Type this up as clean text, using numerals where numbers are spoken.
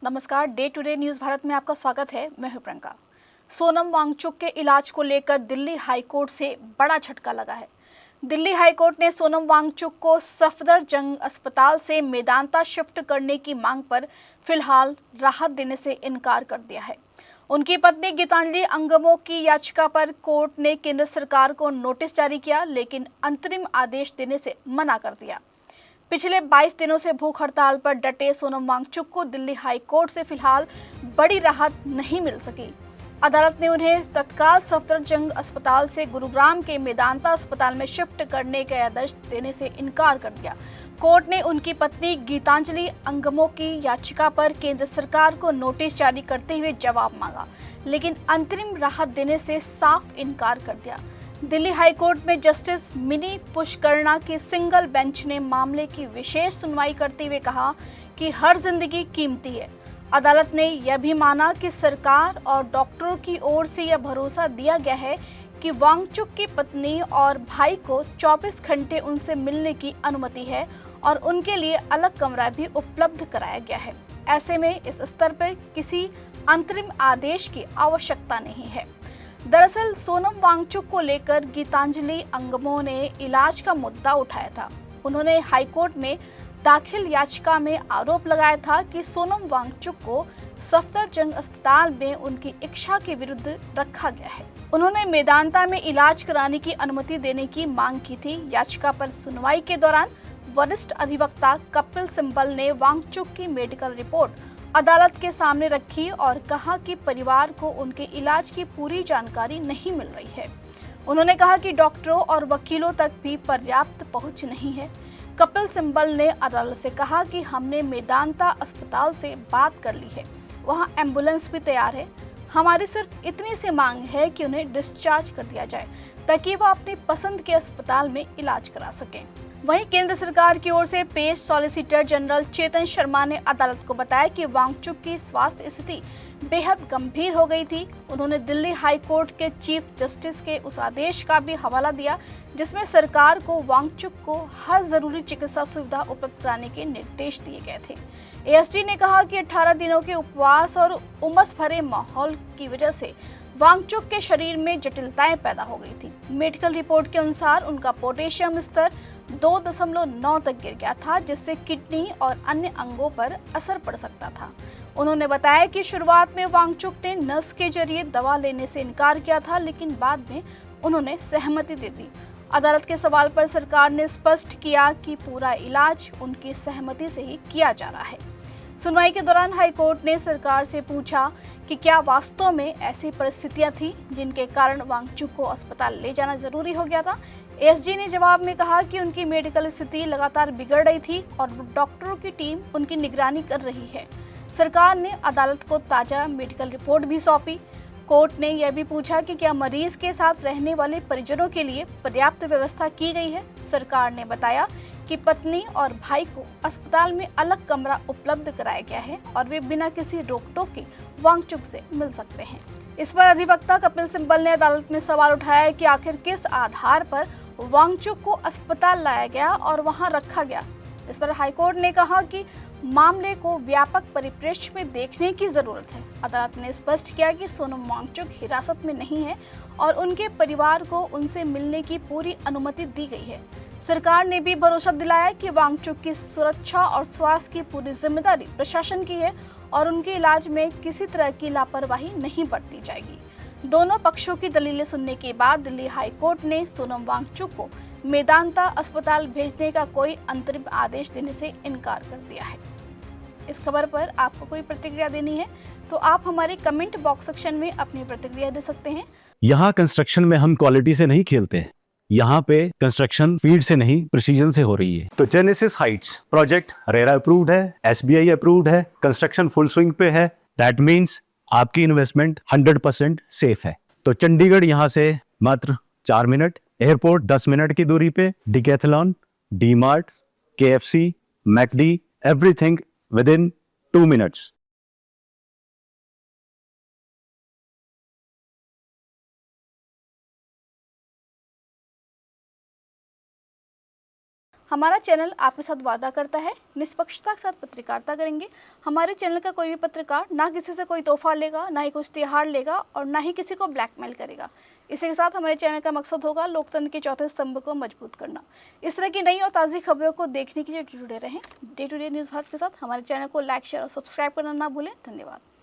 नमस्कार, day today news Bharat में आपका स्वागत है। मैं हूं प्रियंका। सोनम वांगचुक के इलाज को लेकर दिल्ली हाईकोर्ट से बड़ा झटका लगा है। दिल्ली हाईकोर्ट ने सोनम वांगचुक को सफदरजंग अस्पताल से मेदांता शिफ्ट करने की मांग पर फिलहाल राहत देने से इनकार कर दिया है। उनकी पत्नी गीतांजलि अंगमो की याचिका पर कोर्ट ने केंद्र सरकार को नोटिस जारी किया, लेकिन अंतरिम आदेश देने से मना कर दिया। पिछले 22 दिनों से भूख हड़ताल पर डटे सोनम वांगचुक को दिल्ली हाई कोर्ट से फिलहाल बड़ी राहत नहीं मिल सकी। अदालत ने उन्हें तत्काल सफदरजंग अस्पताल से गुरुग्राम के मेदांता अस्पताल में शिफ्ट करने के आदेश देने से इनकार कर दिया। कोर्ट ने उनकी पत्नी गीतांजलि अंगमो की याचिका पर केंद्र सरकार को नोटिस जारी करते हुए जवाब मांगा, लेकिन अंतरिम राहत देने से साफ इनकार कर दिया। दिल्ली हाईकोर्ट में जस्टिस मिनी पुष्करना की सिंगल बेंच ने मामले की विशेष सुनवाई करते हुए कहा कि हर जिंदगी कीमती है। अदालत ने यह भी माना कि सरकार और डॉक्टरों की ओर से यह भरोसा दिया गया है कि वांगचुक की पत्नी और भाई को 24 घंटे उनसे मिलने की अनुमति है और उनके लिए अलग कमरा भी उपलब्ध कराया गया है। ऐसे में इस स्तर पर किसी अंतरिम आदेश की आवश्यकता नहीं है। दरअसल सोनम वांगचुक को लेकर गीतांजलि अंगमो ने इलाज का मुद्दा उठाया था। उन्होंने हाईकोर्ट में दाखिल याचिका में आरोप लगाया था कि सोनम वांगचुक को सफदरजंग अस्पताल में उनकी इच्छा के विरुद्ध रखा गया है। उन्होंने मेदांता में इलाज कराने की अनुमति देने की मांग की थी। याचिका पर सुनवाई के दौरान वरिष्ठ अधिवक्ता कपिल सिब्बल ने वांगचुक की मेडिकल रिपोर्ट अदालत के सामने रखी और कहा कि परिवार को उनके इलाज की पूरी जानकारी नहीं मिल रही है। उन्होंने कहा कि डॉक्टरों और वकीलों तक भी पर्याप्त पहुंच नहीं है। कपिल सिब्बल ने अदालत से कहा कि हमने मेदांता अस्पताल से बात कर ली है, वहां एम्बुलेंस भी तैयार है। हमारी सिर्फ इतनी सी मांग है कि उन्हें डिस्चार्ज कर दिया जाए ताकि वह अपनी पसंद के अस्पताल में इलाज करा सकें। वहीं केंद्र सरकार की ओर से पेश सॉलिसिटर जनरल चेतन शर्मा ने अदालत को बताया कि वांगचुक की स्वास्थ्य स्थिति बेहद गंभीर हो गई थी। उन्होंने दिल्ली हाई कोर्ट के चीफ जस्टिस के उस आदेश का भी हवाला दिया जिसमें सरकार को वांगचुक को हर जरूरी चिकित्सा सुविधा उपलब्ध कराने के निर्देश दिए गए थे। एएसजी ने कहा कि 18 दिनों के उपवास और उमस भरे माहौल की वजह से वांगचुक के शरीर में जटिलताएं पैदा हो गई थी। मेडिकल रिपोर्ट के अनुसार उनका पोटेशियम स्तर 2.9 तक गिर गया था, जिससे किडनी और अन्य अंगों पर असर पड़ सकता था। उन्होंने बताया कि शुरुआत में वांगचुक ने नर्स के जरिए दवा लेने से इनकार किया था, लेकिन बाद में उन्होंने सहमति दे दी। अदालत के सवाल पर सरकार ने स्पष्ट किया कि पूरा इलाज उनकी सहमति से ही किया जा रहा है। सुनवाई के दौरान हाईकोर्ट ने सरकार से पूछा कि क्या वास्तव में ऐसी परिस्थितियां थीं जिनके कारण वांगचुक को अस्पताल ले जाना जरूरी हो गया था। एएसजी ने जवाब में कहा कि उनकी मेडिकल स्थिति लगातार बिगड़ रही थी और डॉक्टरों की टीम उनकी निगरानी कर रही है। सरकार ने अदालत को ताज़ा मेडिकल रिपोर्ट भी सौंपी। कोर्ट ने यह भी पूछा कि क्या मरीज के साथ रहने वाले परिजनों के लिए पर्याप्त व्यवस्था की गई है। सरकार ने बताया कि पत्नी और भाई को अस्पताल में अलग कमरा उपलब्ध कराया गया है और वे बिना किसी रोक टोक के वांगचुक से मिल सकते हैं। इस पर अधिवक्ता कपिल सिब्बल ने अदालत में सवाल उठाया कि आखिर किस आधार पर वांगचुक को अस्पताल लाया गया और वहां रखा गया। इस पर हाईकोर्ट ने कहा कि मामले को व्यापक परिप्रेक्ष्य में देखने की जरूरत है। अदालत ने स्पष्ट किया कि सोनम वांगचुक हिरासत में नहीं है और उनके परिवार को उनसे मिलने की पूरी अनुमति दी गई है। सरकार ने भी भरोसा दिलाया कि वांगचुक की सुरक्षा और स्वास्थ्य की पूरी जिम्मेदारी प्रशासन की है और उनके इलाज में किसी तरह की लापरवाही नहीं बरती जाएगी। दोनों पक्षों की दलीलें सुनने के बाद दिल्ली हाई कोर्ट ने सोनम वांगचुक को मेदांता अस्पताल भेजने का कोई अंतरिम आदेश देने से इनकार कर दिया है। इस खबर पर आपको कोई प्रतिक्रिया देनी है तो आप हमारे कमेंट बॉक्स सेक्शन में अपनी प्रतिक्रिया दे सकते हैं। यहाँ कंस्ट्रक्शन में हम क्वालिटी से नहीं खेलते हैं। यहाँ पे कंस्ट्रक्शन फील्ड से नहीं प्रिसीजन से हो रही है। तो genesis Heights project RERA approved है, एसबीआई अप्रूव्ड है, कंस्ट्रक्शन फुल स्विंग पे है। दैट मीन्स आपकी इन्वेस्टमेंट 100% सेफ है। तो चंडीगढ़ यहाँ से मात्र 4 मिनट, एयरपोर्ट 10 मिनट की दूरी पे, decathlon, D mart, KFC, McD, everything with in 2 minutes. हमारा चैनल आपके साथ वादा करता है निष्पक्षता के साथ पत्रकारिता करेंगे। हमारे चैनल का कोई भी पत्रकार ना किसी से कोई तोहफा लेगा, ना ही कुछ तिहाड़ लेगा और ना ही किसी को ब्लैकमेल करेगा। इसी के साथ हमारे चैनल का मकसद होगा लोकतंत्र के चौथे स्तंभ को मजबूत करना। इस तरह की नई और ताज़ी खबरों को देखने के लिए जुड़े रहें day to day news Bharat के साथ। हमारे चैनल को लाइक, शेयर और सब्सक्राइब करना ना भूलें। धन्यवाद।